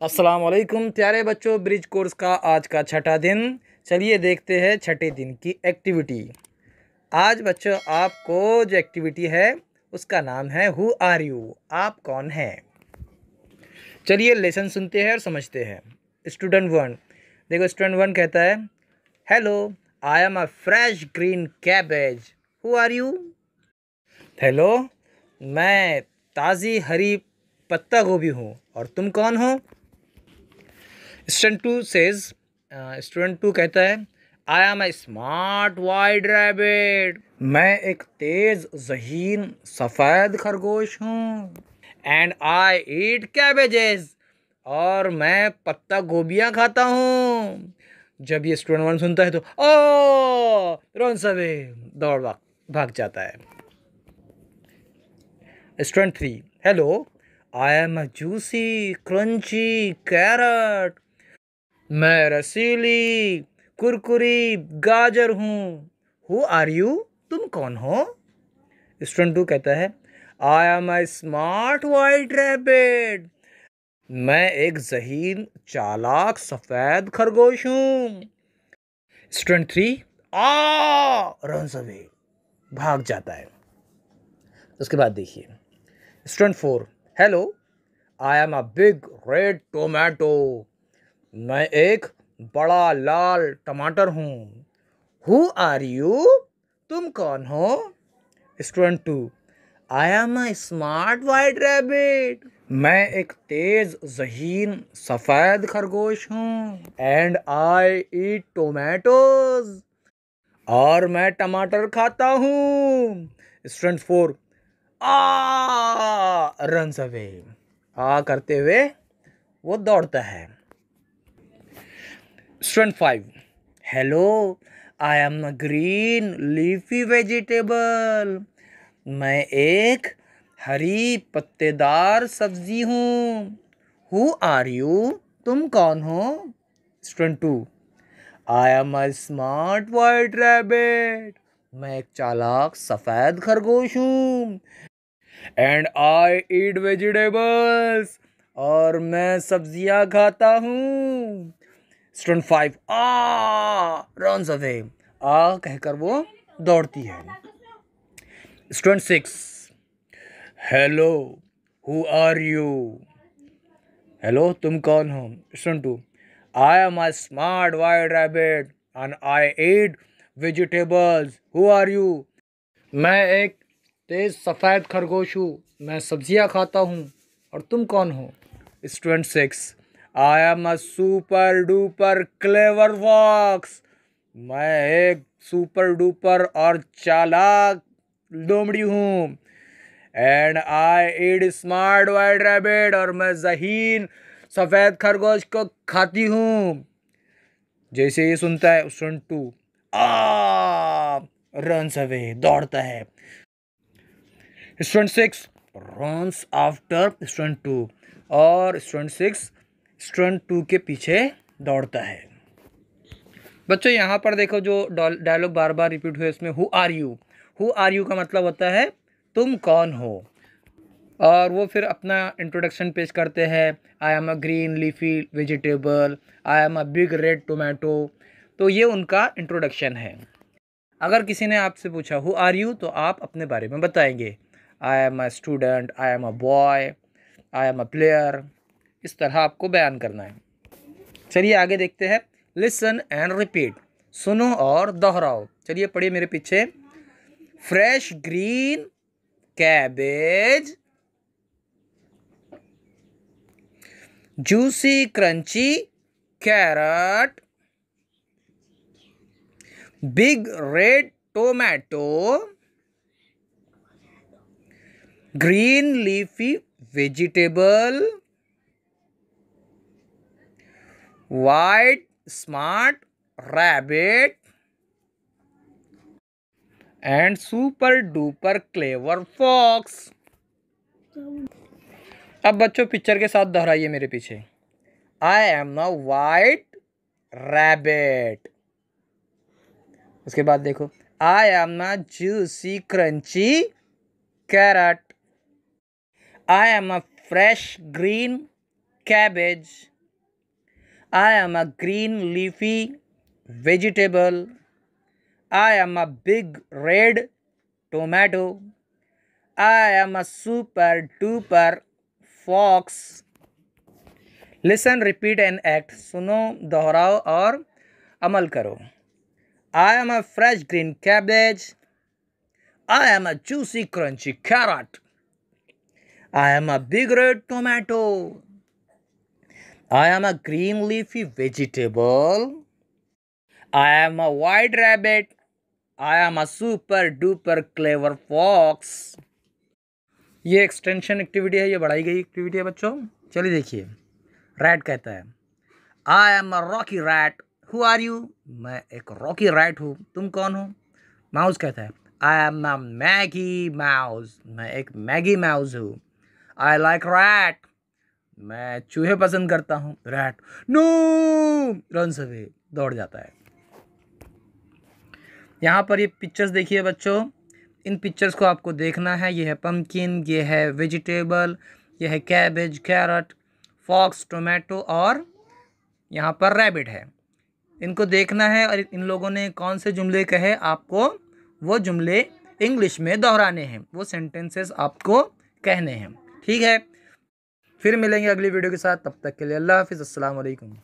अस्सलाम वालेकुम प्यारे बच्चों। ब्रिज कोर्स का आज का छठा दिन। चलिए देखते हैं छठे दिन की एक्टिविटी। आज बच्चों आपको जो एक्टिविटी है उसका नाम है हु आर यू। आप कौन हैं। चलिए लेसन सुनते हैं और समझते हैं। स्टूडेंट वन, देखो स्टूडेंट वन कहता है, hello, I am a fresh green cabbage. Who are you. Hello, मैं ताज़ी हरी पत्ता गोभी हूँ और तुम कौन हो। स्टूडेंट टू कहता है, I am a smart white rabbit. मैं एक तेज ज़हीन सफ़ेद खरगोश हूँ। एंड आई ईट कैबेजेस, और मैं पत्ता गोभियाँ खाता हूँ। जब ये स्टूडेंट वन सुनता है तो ओ रन अवे, दौड़ भाग जाता है। Student three, hello, I am a juicy crunchy carrot. मैं रसीली कुरकुरी गाजर हूँ। Who are you. तुम कौन हो। स्टूडेंट टू कहता है, I am a smart white rabbit. मैं एक ज़हीन चालाक सफ़ेद खरगोश हूँ। Student three ah runs away, भाग जाता है। उसके बाद देखिए student four, hello, I am a big red tomato. मैं एक बड़ा लाल टमाटर हूँ। Who are you. तुम कौन हो। Student two, I am a smart white rabbit. मैं एक तेज ज़हीन सफ़ेद खरगोश हूँ। एंड आई ईट टोमेटोज, और मैं टमाटर खाता हूँ। Student four ah runs away, आ करते हुए वो दौड़ता है। Student five, hello, I am a green leafy vegetable. मैं एक हरी पत्तेदार सब्जी हूँ। Who are you. तुम कौन हो। Student two, I am a smart white rabbit. मैं एक चालाक सफ़ेद खरगोश हूँ। एंड आई ईट वेजिटेबल्स, और मैं सब्जियां खाता हूँ। स्टूडेंट फाइव रन्स अवे, आ कहकर वो दौड़ती है। Student six, hello, who are you. Hello, तुम कौन हो। Student two, I am a smart white rabbit and I eat vegetables. Who are you. मैं एक तेज सफ़ेद खरगोश हूँ। मैं सब्जियाँ खाता हूँ। और तुम कौन हो। Student six, I am a super duper clever fox. मैं एक सुपर डुपर और चालाक लोमड़ी हूँ। And I eat smart white rabbit, और मैं ज़हीन सफ़ेद खरगोश को खाती हूँ। जैसे ये सुनता है student two ah runs away, दौड़ता है। Student six runs after student two, और स्टूडेंट सिक्स स्टूडेंट टू के पीछे दौड़ता है। बच्चों यहाँ पर देखो जो डायलॉग बार बार रिपीट हुए इसमें who are you. Who are you का मतलब होता है तुम कौन हो। और वो फिर अपना इंट्रोडक्शन पेश करते हैं, आई am a green leafy vegetable, I am a big red tomato. तो ये उनका इंट्रोडक्शन है। अगर किसी ने आपसे पूछा हु आर यू, तो आप अपने बारे में बताएंगे, आई am a student, I am a boy, I am a player. इस तरह आपको बयान करना है। चलिए आगे देखते हैं। लिसन एंड रिपीट, सुनो और दोहराओ। चलिए पढ़िए मेरे पीछे। Fresh green cabbage, juicy crunchy carrot, big red tomato, green leafy vegetable, white smart rabbit, and super duper clever fox। अब बच्चों पिक्चर के साथ दोहराइए मेरे पीछे। I am a white rabbit. उसके बाद देखो, I am a juicy crunchy carrot. I am a fresh green cabbage. I am a green leafy vegetable. I am a big red tomato. I am a super duper fox. Listen, repeat and act. सुनो, दोहराओ और अमल करो. I am a fresh green cabbage. I am a juicy crunchy carrot. I am a big red tomato. I am a green leafy vegetable. I am a white rabbit. I am a super duper clever fox. ये extension activity है, ये बढ़ाई गई activity है बच्चों. चलिए देखिए. Rat कहता है I am a rocky rat. Who are you? मैं एक रॉकी रैट हूँ. तुम कौन हो? माउस कहता है I am a Maggi mouse. मैं एक मैगी माउस हूँ. I like rat. मैं चूहे पसंद करता हूँ. रैट नो रन अवे, दौड़ जाता है. यहाँ पर ये पिक्चर्स देखिए बच्चों. इन पिक्चर्स को आपको देखना है. ये है पम्पकिन, ये है वेजिटेबल, ये है कैबेज, कैरट, फॉक्स, टोमेटो और यहाँ पर रैबिट है. इनको देखना है और इन लोगों ने कौन से जुमले कहे आपको वो जुमले इंग्लिश में दोहराने हैं. वो सेंटेंसेस आपको कहने हैं. ठीक है, फिर मिलेंगे अगली वीडियो के साथ. तब तक के लिए अल्लाह हाफिज़. अस्सलाम वालेकुम.